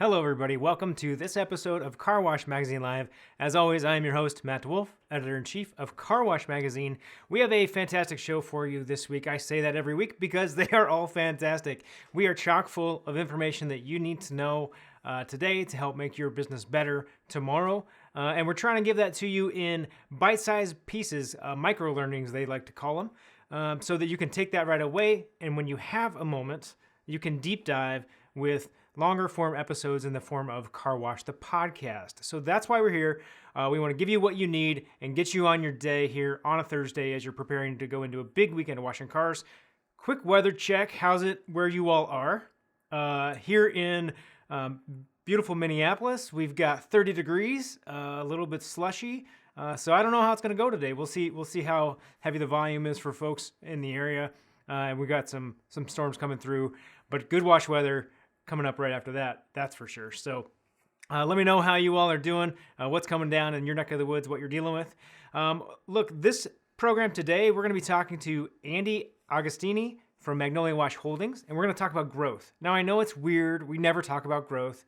Hello, everybody. Welcome to this episode of Car Wash Magazine Live. As always, I am your host, Matt DeWolf, Editor-in-Chief of Car Wash Magazine. We have a fantastic show for you this week. I say that every week because they are all fantastic. We are chock full of information that you need to know today to help make your business better tomorrow. And we're trying to give that to you in bite-sized pieces, micro-learnings, they like to call them, so that you can take that right away. And when you have a moment, you can deep dive with longer form episodes in the form of Car Wash, the podcast. So that's why we're here. We want to give you what you need and get you on your day here on a Thursday as you're preparing to go into a big weekend of washing cars. Quick weather check. How's it where you all are? Here in beautiful Minneapolis, we've got 30 degrees, a little bit slushy. So I don't know how it's going to go today. We'll see how heavy the volume is for folks in the area. And we got some storms coming through, but good wash weather coming up right after that, that's for sure. So let me know how you all are doing, what's coming down in your neck of the woods, what you're dealing with. Look, this program today, we're going to be talking to Andy Agostini from Magnolia Wash Holdings, and we're going to talk about growth. Now, I know it's weird. We never talk about growth,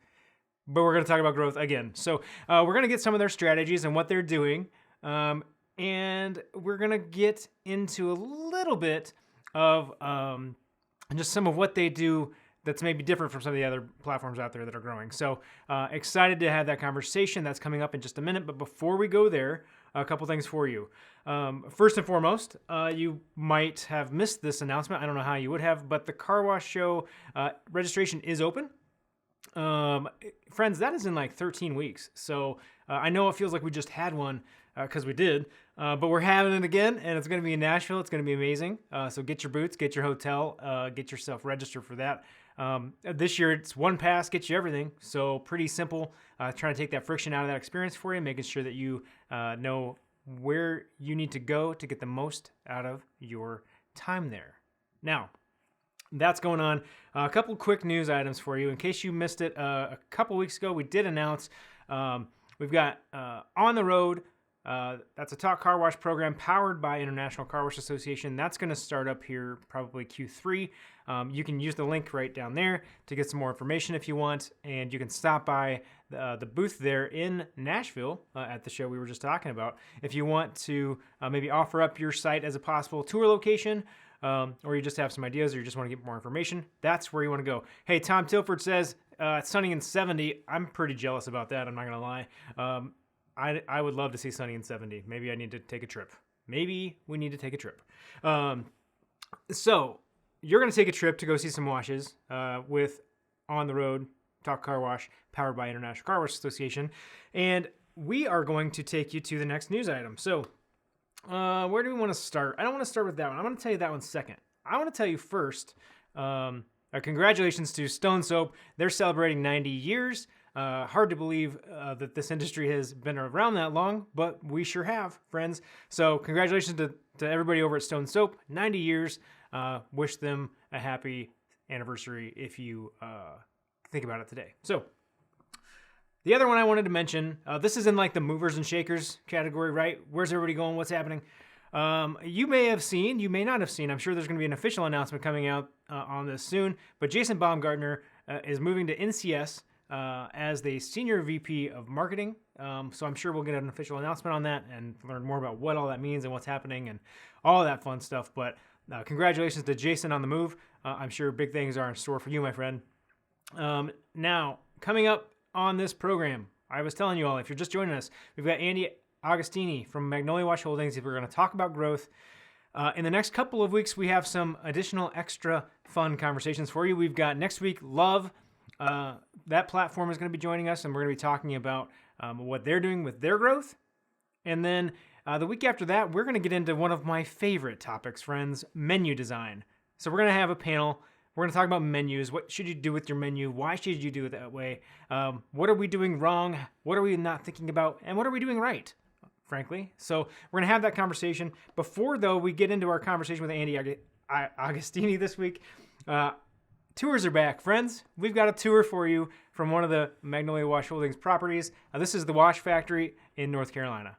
but we're going to talk about growth again. So we're going to get some of their strategies and what they're doing, and we're going to get into a little bit of just some of what they do that's maybe different from some of the other platforms out there that are growing. So excited to have that conversation. That's coming up in just a minute. But before we go there, a couple things for you. First and foremost, you might have missed this announcement. I don't know how you would have, but the Car Wash Show registration is open. Friends, that is in like 13 weeks. So I know it feels like we just had one because we did, but we're having it again, and it's going to be in Nashville. It's going to be amazing. So get your boots, get your hotel, get yourself registered for that. This year, it's one pass, gets you everything. So pretty simple, trying to take that friction out of that experience for you, making sure that you know where you need to go to get the most out of your time there. Now, that's going on. A couple quick news items for you. In case you missed it, a couple weeks ago, we did announce we've got On the Road. That's a Talk Car Wash program powered by International Car Wash Association. That's going to start up here probably Q3. You can use the link right down there to get some more information if you want, and you can stop by the booth there in Nashville at the show we were just talking about. If you want to maybe offer up your site as a possible tour location, or you just have some ideas or you just want to get more information, that's where you want to go. Hey, Tom Tilford says it's sunny and 70. I'm pretty jealous about that, I'm not going to lie. I would love to see sunny and 70. Maybe I need to take a trip. Maybe we need to take a trip. So you're going to take a trip to go see some washes with On the Road, Talk Car Wash, powered by International Car Wash Association. And we are going to take you to the next news item. So where do we want to start? I don't want to start with that one. I'm going to tell you that one second. I want to tell you first, congratulations to Stone Soap. They're celebrating 90 years. Hard to believe that this industry has been around that long, but we sure have, friends. So congratulations to everybody over at Stone Soap. 90 years. Wish them a happy anniversary if you think about it today. So the other one I wanted to mention, this is in like the movers and shakers category, right? Where's everybody going? What's happening? You may have seen, you may not have seen, I'm sure there's going to be an official announcement coming out on this soon, but Jason Baumgartner is moving to NCS as the Senior VP of Marketing. So I'm sure we'll get an official announcement on that and learn more about what all that means and what's happening and all that fun stuff. But congratulations to Jason on the move. I'm sure big things are in store for you, my friend. Now, coming up on this program, I was telling you all, if you're just joining us, we've got Andy Agostini from Magnolia Wash Holdings. If we're going to talk about growth. In the next couple of weeks, we have some additional extra fun conversations for you. We've got next week, Love. That platform is going to be joining us, and we're going to be talking about what they're doing with their growth. And then the week after that, we're going to get into one of my favorite topics, friends, menu design. So we're going to have a panel. We're going to talk about menus. What should you do with your menu? Why should you do it that way? What are we doing wrong? What are we not thinking about? And what are we doing right, frankly? So we're going to have that conversation. Before, though, we get into our conversation with Andy Agostini this week, tours are back, friends. We've got a tour for you from one of the Magnolia Wash Holdings properties. This is the Wash Factory in North Carolina.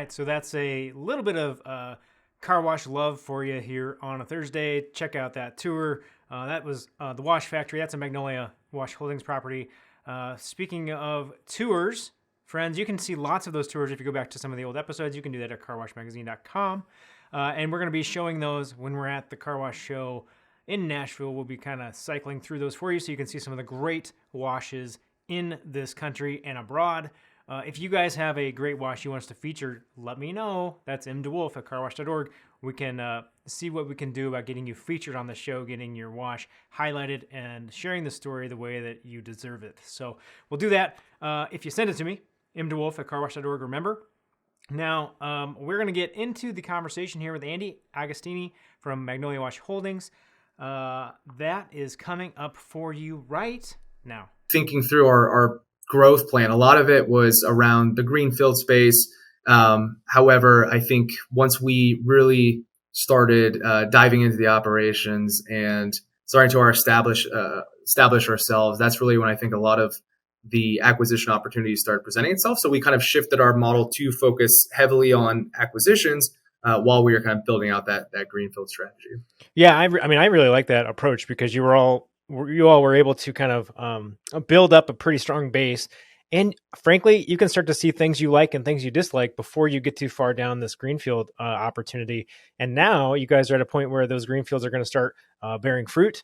right, so that's a little bit of car wash love for you here on a Thursday. Check out that tour. That was the Wash Factory. That's a Magnolia Wash Holdings property. Speaking of tours, friends, you can see lots of those tours if you go back to some of the old episodes. You can do that at carwashmagazine.com. And we're going to be showing those when we're at the Car Wash Show in Nashville. We'll be kind of cycling through those for you so you can see some of the great washes in this country and abroad. If you guys have a great wash you want us to feature, let me know. That's mdewolf at carwash.org. We can see what we can do about getting you featured on the show, getting your wash highlighted, and sharing the story the way that you deserve it. So we'll do that if you send it to me, mdewolf at carwash.org. Remember. Now, we're going to get into the conversation here with Andy Agostini from Magnolia Wash Holdings. That is coming up for you right now. Thinking through our growth plan, a lot of it was around the greenfield space. However, I think once we really started diving into the operations and starting to establish ourselves, that's really when I think a lot of the acquisition opportunities started presenting itself. So we kind of shifted our model to focus heavily on acquisitions while we were kind of building out that greenfield strategy. Yeah, I mean, I really like that approach because you all were able to kind of build up a pretty strong base. And frankly, you can start to see things you like and things you dislike before you get too far down this greenfield opportunity. And now you guys are at a point where those greenfields are going to start bearing fruit.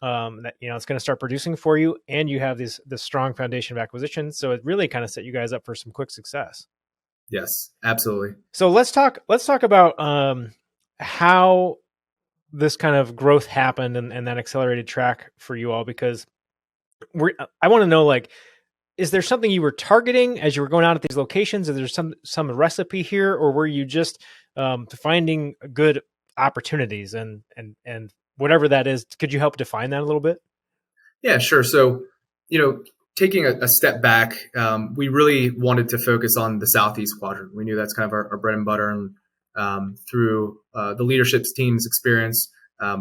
That it's going to start producing for you, and you have this strong foundation of acquisition. So it really kind of set you guys up for some quick success. Yes, absolutely. So let's talk about how this kind of growth happened and that accelerated track for you all, because I want to know, like, is there something you were targeting as you were going out at these locations? Is there some recipe here, or were you just finding good opportunities and whatever that is? Could you help define that a little bit? Yeah, sure. So, taking a step back, we really wanted to focus on the Southeast quadrant. We knew that's kind of our bread and butter. And through the leadership team's experience,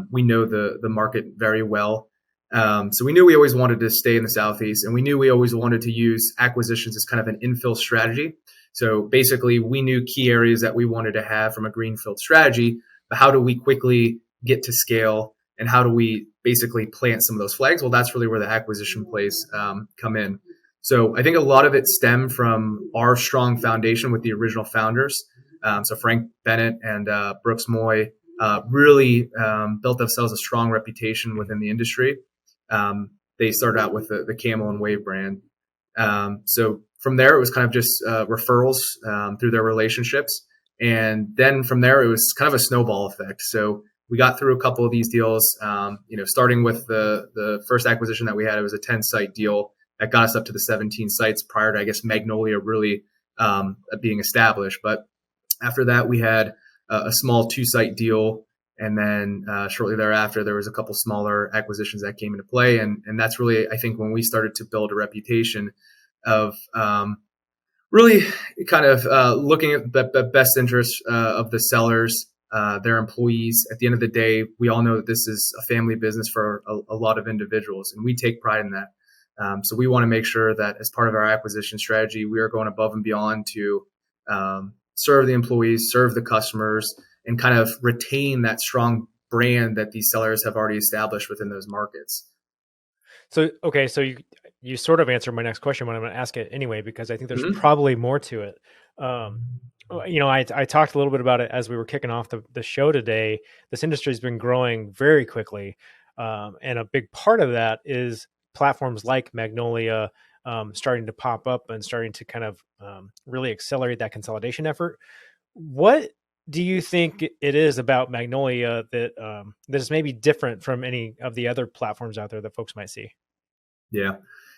we know the market very well. So we knew we always wanted to stay in the Southeast, and we knew we always wanted to use acquisitions as kind of an infill strategy. So basically, we knew key areas that we wanted to have from a greenfield strategy, but how do we quickly get to scale, and how do we basically plant some of those flags? Well, that's really where the acquisition plays come in. So I think a lot of it stemmed from our strong foundation with the original founders. So Frank Bennett and Brooks Moy really built themselves a strong reputation within the industry. They started out with the Camel and Wave brand. So from there, it was kind of just referrals through their relationships. And then from there, it was kind of a snowball effect. So we got through a couple of these deals, starting with the first acquisition that we had. It was a 10-site deal that got us up to the 17 sites prior to, I guess, Magnolia really being established. But after that, we had a small 2-site deal. And then shortly thereafter, there was a couple smaller acquisitions that came into play. And that's really, I think, when we started to build a reputation of really kind of looking at the best interests of the sellers, their employees. At the end of the day, we all know that this is a family business for a lot of individuals, and we take pride in that. So we want to make sure that as part of our acquisition strategy, we are going above and beyond to serve the employees, serve the customers, and kind of retain that strong brand that these sellers have already established within those markets. So, okay, so you sort of answered my next question, but I'm going to ask it anyway, because I think there's probably more to it. I talked a little bit about it as we were kicking off the show today. This industry has been growing very quickly. And a big part of that is platforms like Magnolia starting to pop up and starting to kind of really accelerate that consolidation effort. What do you think it is about Magnolia that is maybe different from any of the other platforms out there that folks might see? Yeah.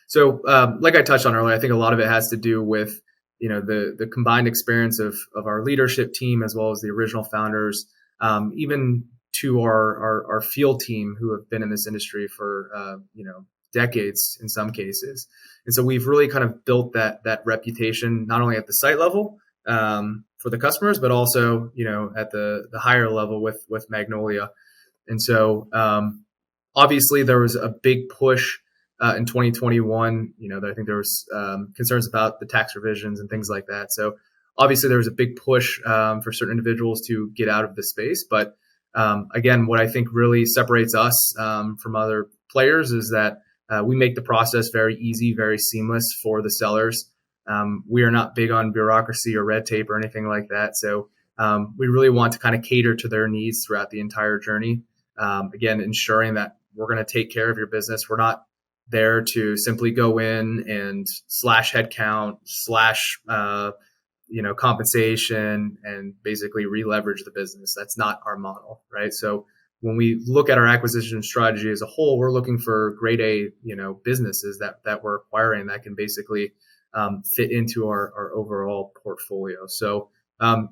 So like I touched on earlier, I think a lot of it has to do with, the combined experience of our leadership team, as well as the original founders, even to our field team who have been in this industry for, decades in some cases. And so we've really kind of built that reputation, not only at the site level, for the customers, but also, at the higher level with Magnolia. And so, obviously there was a big push, in 2021, I think there was, concerns about the tax revisions and things like that. So obviously there was a big push for certain individuals to get out of the space. But again, what I think really separates us from other players is that we make the process very easy, very seamless for the sellers. We are not big on bureaucracy or red tape or anything like that. So we really want to kind of cater to their needs throughout the entire journey. Again, ensuring that we're going to take care of your business. We're not there to simply go in and slash headcount, slash compensation, and basically re-leverage the business. That's not our model, right? So when we look at our acquisition strategy as a whole, we're looking for grade A, businesses that we're acquiring that can basically fit into our overall portfolio. So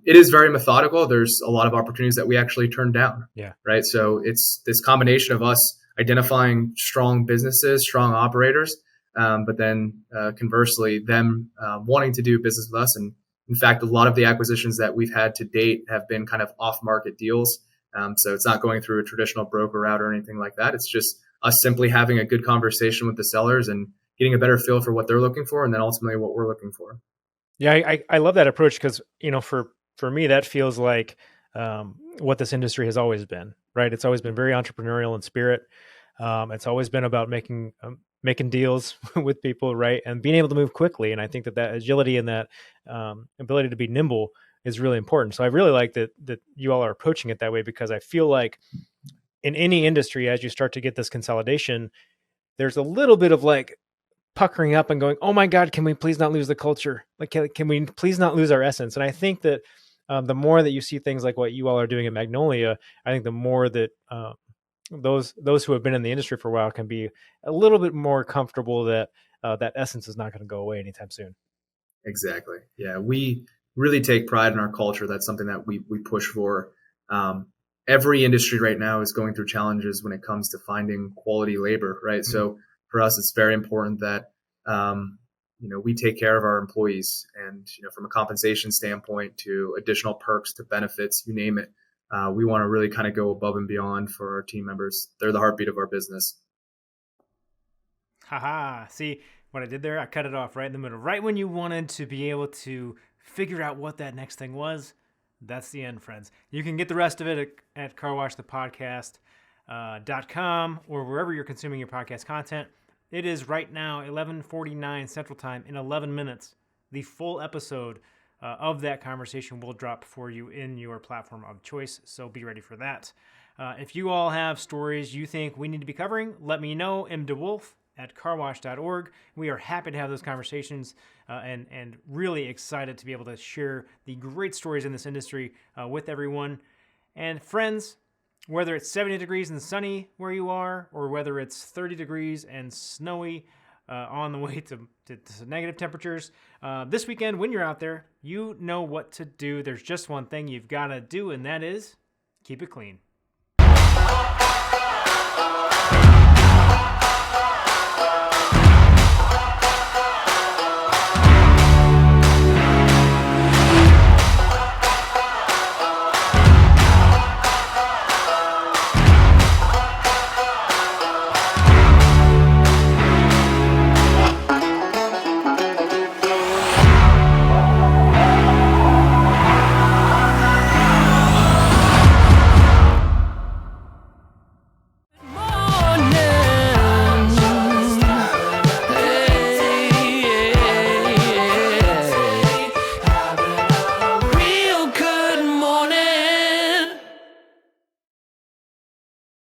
it is very methodical. There's a lot of opportunities that we actually turn down. Yeah. Right. So it's this combination of us identifying strong businesses, strong operators, but then conversely, them wanting to do business with us. And in fact, a lot of the acquisitions that we've had to date have been kind of off-market deals. So it's not going through a traditional broker route or anything like that. It's just us simply having a good conversation with the sellers and getting a better feel for what they're looking for, and then ultimately what we're looking for. Yeah, I love that approach because, for me, that feels like what this industry has always been, right? It's always been very entrepreneurial in spirit. It's always been about making deals with people, right? And being able to move quickly. And I think that agility and that ability to be nimble is really important. So I really like that you all are approaching it that way, because I feel like in any industry, as you start to get this consolidation, there's a little bit of like puckering up and going, oh my God, can we please not lose the culture? Like, can we please not lose our essence? And I think that the more that you see things like what you all are doing at Magnolia, I think the more that those who have been in the industry for a while can be a little bit more comfortable that that essence is not going to go away anytime soon. Exactly. Yeah, we really take pride in our culture. That's something that we push for. Every industry right now is going through challenges when it comes to finding quality labor, right? Mm-hmm. So for us, it's very important that we take care of our employees, and from a compensation standpoint to additional perks to benefits, you name it. We want to really kind of go above and beyond for our team members. They're the heartbeat of our business. Haha. See what I did there? I cut it off right in the middle. Right when you wanted to be able to figure out what that next thing was, that's the end, friends. You can get the rest of it at carwashthepodcast.com or wherever you're consuming your podcast content. It is right now 11:49 Central Time. In 11 minutes, the full episode of that conversation will drop for you in your platform of choice, so be ready for that. If you all have stories you think we need to be covering, let me know. mdewolf@carwash.org. We are happy to have those conversations and really excited to be able to share the great stories in this industry with everyone. And friends, whether it's 70 degrees and sunny where you are, or whether it's 30 degrees and snowy on the way to negative temperatures, this weekend when you're out there, you know what to do. There's just one thing you've got to do, and that is keep it clean.